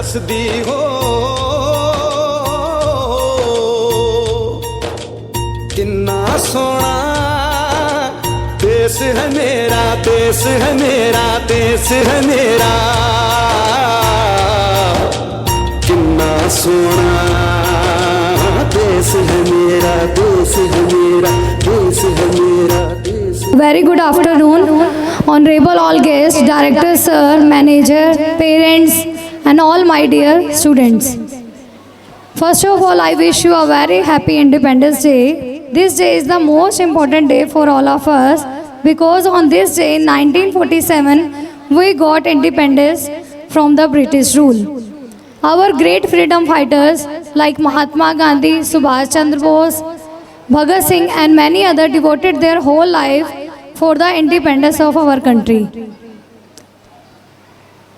हसदी हो किन्ना सोना देश है मेरा, देश है मेरा, देश है मेरा, किन्ना सोना देश है मेरा, देश है मेरा, देश है मेरा, देश। Very good afternoon, honorable all guests, director sir, manager, parents and all my dear students. First of all, I wish you a very happy Independence Day. This day is the most important day for all of us because on this day in 1947 we got independence from the British rule. Our great freedom fighters like Mahatma Gandhi, Subhash Chandra Bose, Bhagat Singh and many others devoted their whole life for the independence of our country.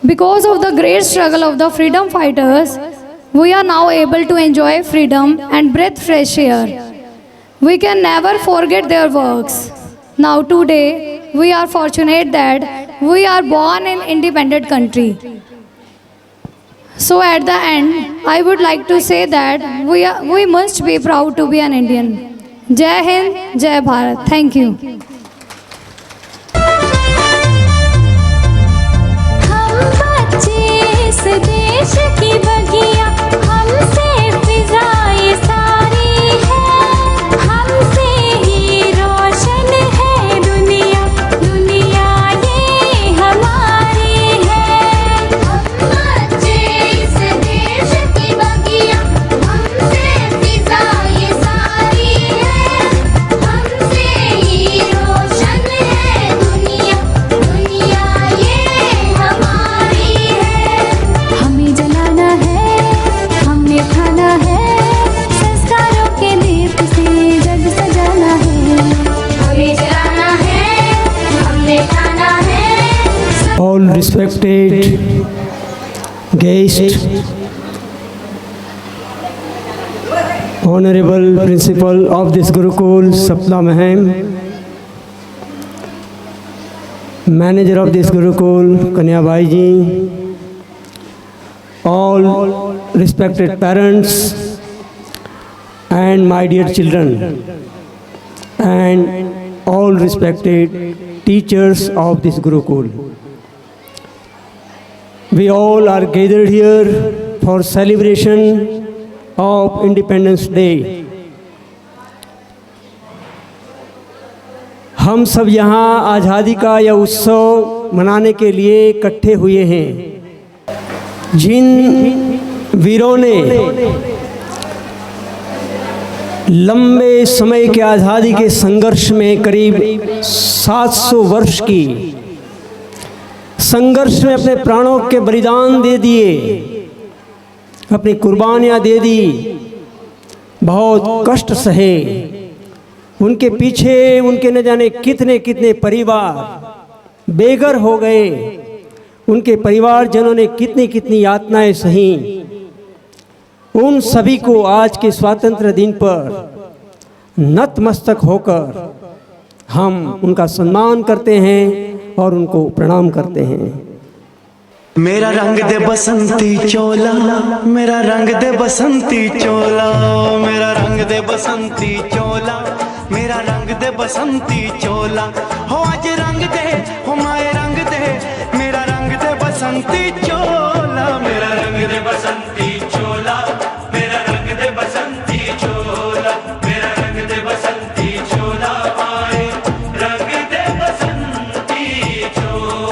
Because of the great struggle of the freedom fighters, we are now able to enjoy freedom and breathe fresh air. We can never forget their works. Now today, we are fortunate that we are born in independent country. So at the end, I would like to say that we must be proud to be an Indian. Jai Hind, Jai Bharat. Thank you. देश की बगिया हमसे फिजाएं सारी है, हमसे ही रोशन है दुनिया, दुनिया ये हमारी है। हम इस देश की बगिया हमसे फिजाएं सारी है, हमसे ही रोशन है दुनिया, दुनिया ये हमारी है। हमें जलाना है, हमने खाना है, संस्कारों के दीप से जग सजाना है। हमें जलाना है, हमने खाना है। All respected guests, Honorable Principal of this Gurukul, Sapna Maham, Manager of this Gurukul, Kanya Bhai ji, all respected parents and my dear children, and all respected teachers of this Gurukul. We all are gathered here for celebration of Independence Day. हम सब यहाँ आज़ादी का यह उत्सव मनाने के लिए इकट्ठे हुए हैं। जिन वीरों ने लंबे समय के आज़ादी के संघर्ष में करीब 700 वर्ष की संघर्ष में अपने प्राणों के बलिदान दे दिए, अपनी कुर्बानियाँ दे दी, बहुत कष्ट सहे, उनके पीछे उनके न जाने कितने कितने परिवार बेघर हो गए, उनके परिवारजनों ने कितनी कितनी यातनाएं सही। उन सभी को आज के स्वातंत्र्य दिन पर नतमस्तक होकर हम उनका सम्मान करते हैं और उनको प्रणाम करते हैं। मेरा रंग दे बसंती चोला, मेरा रंग दे बसंती चोला, मेरा रंग दे बसंती चोला, मेरा रंग दे बसंती चोला, हो आज रंग दे, हो माए रंग दे, मेरा रंग दे बसंती चोला, मेरा रंग दे बसंती चोला, मेरा रंग दे बसंती चोला, मेरा रंग दे बसंती चोला, माए रंग दे बसंती चोला।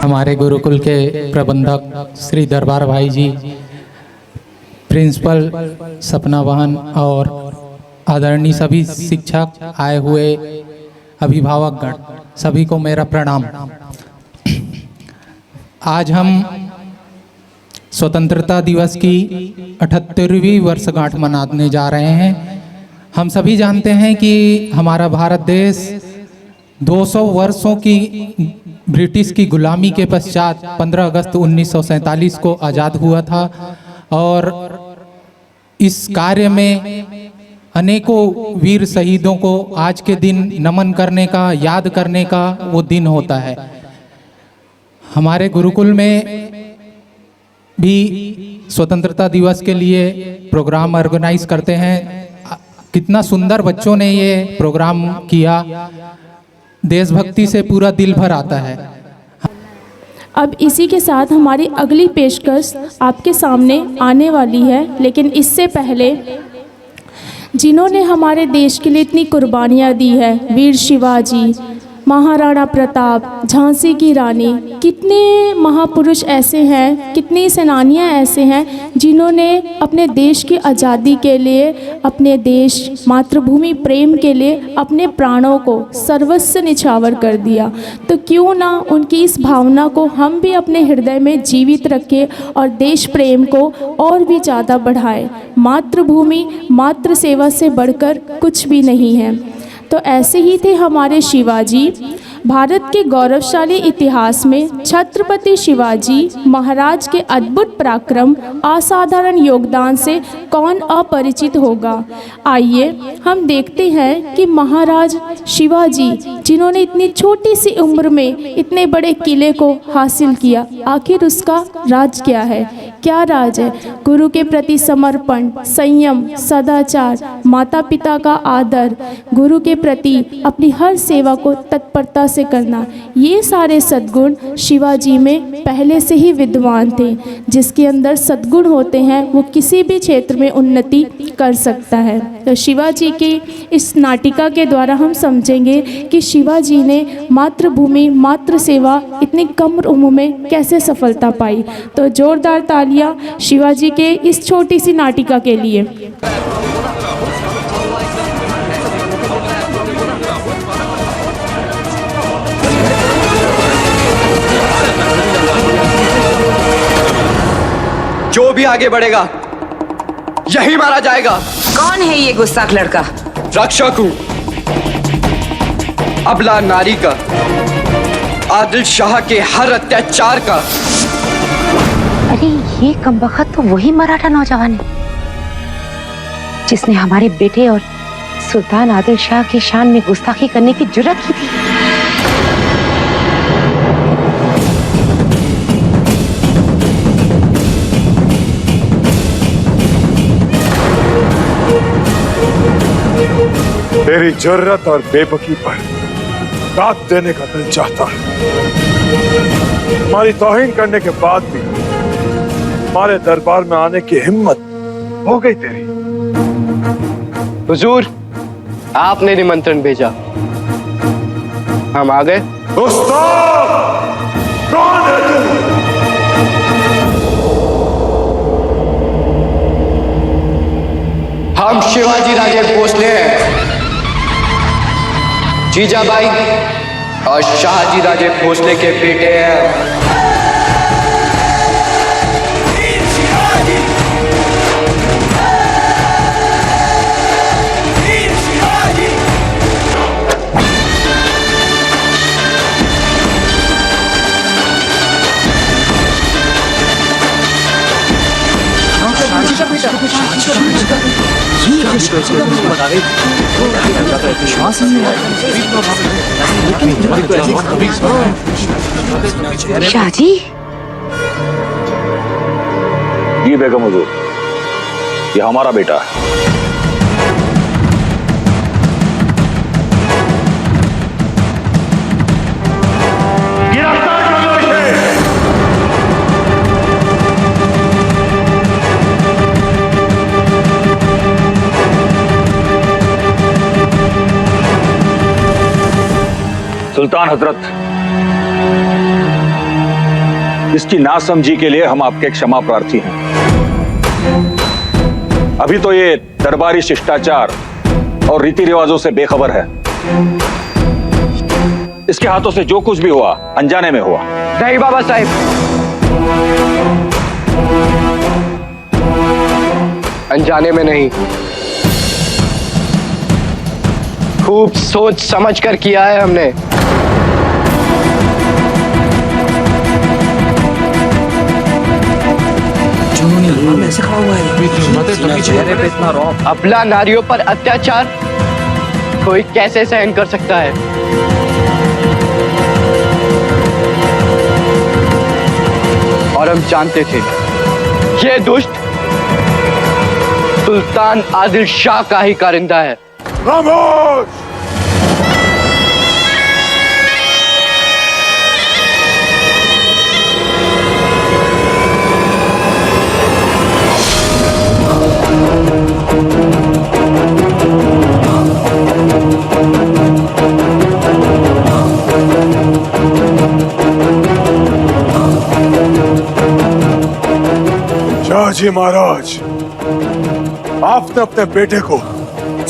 हमारे गुरुकुल के प्रबंधक श्री दरबार भाई जी, प्रिंसिपल सपना बहन और आदरणीय सभी शिक्षक, आए हुए अभिभावकगण, सभी को मेरा प्रणाम। आज हम स्वतंत्रता दिवस की 78वीं वर्षगांठ मनाने जा रहे हैं। हम सभी जानते हैं कि हमारा भारत देश 200 वर्षों की ब्रिटिश की गुलामी के पश्चात 15 अगस्त 1947 को आज़ाद हुआ था और इस कार्य में अनेकों वीर शहीदों को आज के दिन नमन करने का, याद करने का वो दिन होता है। हमारे गुरुकुल में भी स्वतंत्रता दिवस के लिए प्रोग्राम ऑर्गेनाइज करते हैं। कितना सुंदर बच्चों ने ये प्रोग्राम किया, देशभक्ति से पूरा दिल भर आता है। अब इसी के साथ हमारी अगली पेशकश आपके सामने आने वाली है, लेकिन इससे पहले जिन्होंने हमारे देश के लिए इतनी कुर्बानियाँ दी है, वीर शिवाजी, महाराणा प्रताप, झांसी की रानी, कितने महापुरुष ऐसे हैं, कितनी सेनानियाँ ऐसे हैं जिन्होंने अपने देश की आज़ादी के लिए, अपने देश मातृभूमि प्रेम के लिए अपने प्राणों को सर्वस्व निछावर कर दिया। तो क्यों ना उनकी इस भावना को हम भी अपने हृदय में जीवित रखें और देश प्रेम को और भी ज़्यादा बढ़ाएं। मातृभूमि, मातृ सेवा से बढ़कर कुछ भी नहीं है। तो ऐसे ही थे हमारे शिवाजी। भारत के गौरवशाली इतिहास में छत्रपति शिवाजी महाराज के अद्भुत पराक्रम, असाधारण योगदान से कौन अपरिचित होगा। आइए हम देखते हैं कि महाराज शिवाजी, जिन्होंने इतनी छोटी सी उम्र में इतने बड़े किले को हासिल किया, आखिर उसका राज क्या है, क्या राज है। गुरु के प्रति समर्पण, संयम, सदाचार, माता पिता का आदर, गुरु के प्रति अपनी हर सेवा को तत्परता से करना, ये सारे सद्गुण शिवाजी में पहले से ही विद्वान थे। जिसके अंदर सद्गुण होते हैं वो किसी भी क्षेत्र में उन्नति कर सकता है। तो शिवाजी की इस नाटिका के द्वारा हम समझेंगे कि शिवाजी ने मातृभूमि, मातृ सेवा इतनी कम उम्र में कैसे सफलता पाई। तो जोरदार तालियां शिवाजी के इस छोटी सी नाटिका के लिए। जो भी आगे बढ़ेगा यही मारा जाएगा। कौन है ये गुस्ताख लड़का? रक्षक हूं, अबला नारी का, आदिल शाह के हर अत्याचार का। अरे ये कमबख्त तो वही मराठा नौजवान है जिसने हमारे बेटे और सुल्तान आदिल शाह की शान में गुस्ताखी करने की जुर्रत की थी। तेरी जुर्रत और बेबकी पर दाद देने का दिल चाहता है। हमारी तौहीन करने के बाद भी हमारे दरबार में आने की हिम्मत हो गई तेरी। हुजूर, आपने निमंत्रण भेजा, हम आ गए। उस्ताद, कौन है तू? हम शिवाजी राजे भोसले हैं, जीजाबाई और शाहजी राजे भोसले के बेटे हैं। शाहजी, जी बेगम हुजूर, ये हमारा बेटा है। सुल्तान हजरत, इसकी नासमझी के लिए हम आपके क्षमा प्रार्थी हैं। अभी तो ये दरबारी शिष्टाचार और रीति रिवाजों से बेखबर है। इसके हाथों से जो कुछ भी हुआ अनजाने में हुआ। नहीं बाबा साहिब, अनजाने में नहीं, खूब सोच समझ कर किया है हमने। अपना नारियों पर अत्याचार कोई कैसे सहन कर सकता है? और हम जानते थे ये दुष्ट सुल्तान आदिल शाह का ही कारिंदा है। खामोश! शाहजी महाराज, आपने अपने बेटे को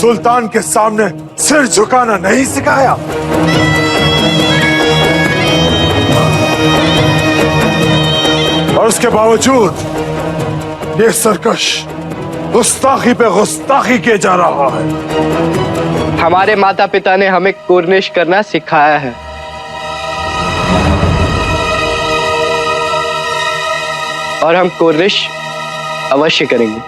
सुल्तान के सामने सिर झुकाना नहीं सिखाया। और उसके बावजूद ये सरकश गुस्ताखी पे गुस्ताखी किए जा रहा है। हमारे माता पिता ने हमें कुर्निश करना सिखाया है, और हम कुर्निश अवश्य करेंगे।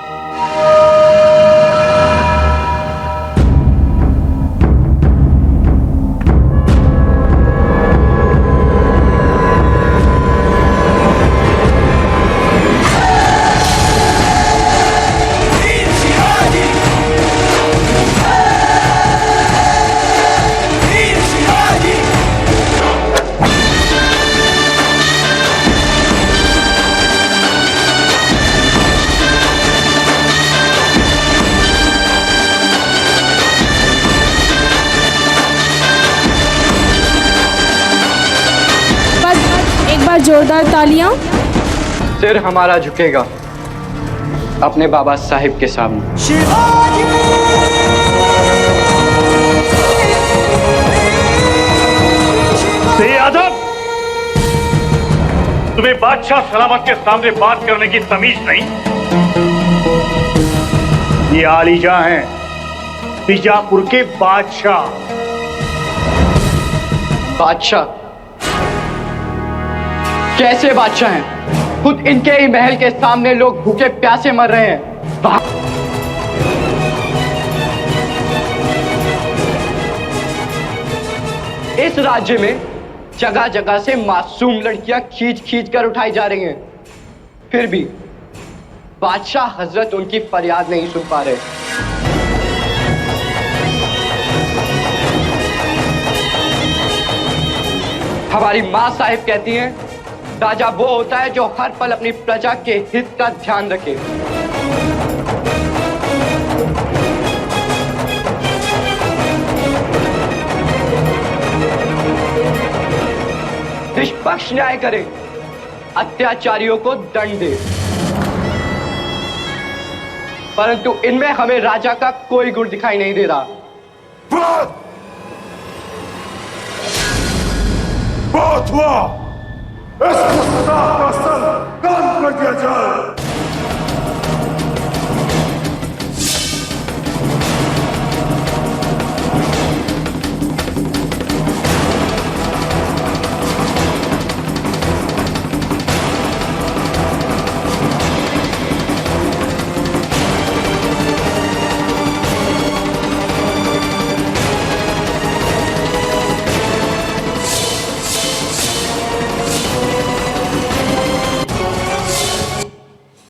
जोरदार तालियां। सिर हमारा झुकेगा अपने बाबा साहिब के सामने। बेअदब! तुम्हें बादशाह सलामत के सामने बात करने की तमीज नहीं? ये आलीजा हैं बीजापुर के बादशाह। बादशाह? कैसे बादशाह हैं? खुद इनके ही महल के सामने लोग भूखे प्यासे मर रहे हैं। इस राज्य में जगह जगह से मासूम लड़कियां खींच खींच कर उठाई जा रही हैं, फिर भी बादशाह हजरत उनकी फरियाद नहीं सुन पा रहे। हमारी मां साहिब कहती हैं, राजा वो होता है जो हर पल अपनी प्रजा के हित का ध्यान रखे। निष्पक्ष न्याय करे, अत्याचारियों को दंड दे। परंतु इनमें हमें राजा का कोई गुण दिखाई नहीं दे रहा। बहुत हुआ, इस गुस्ताख का सर कम कर दिया जाए।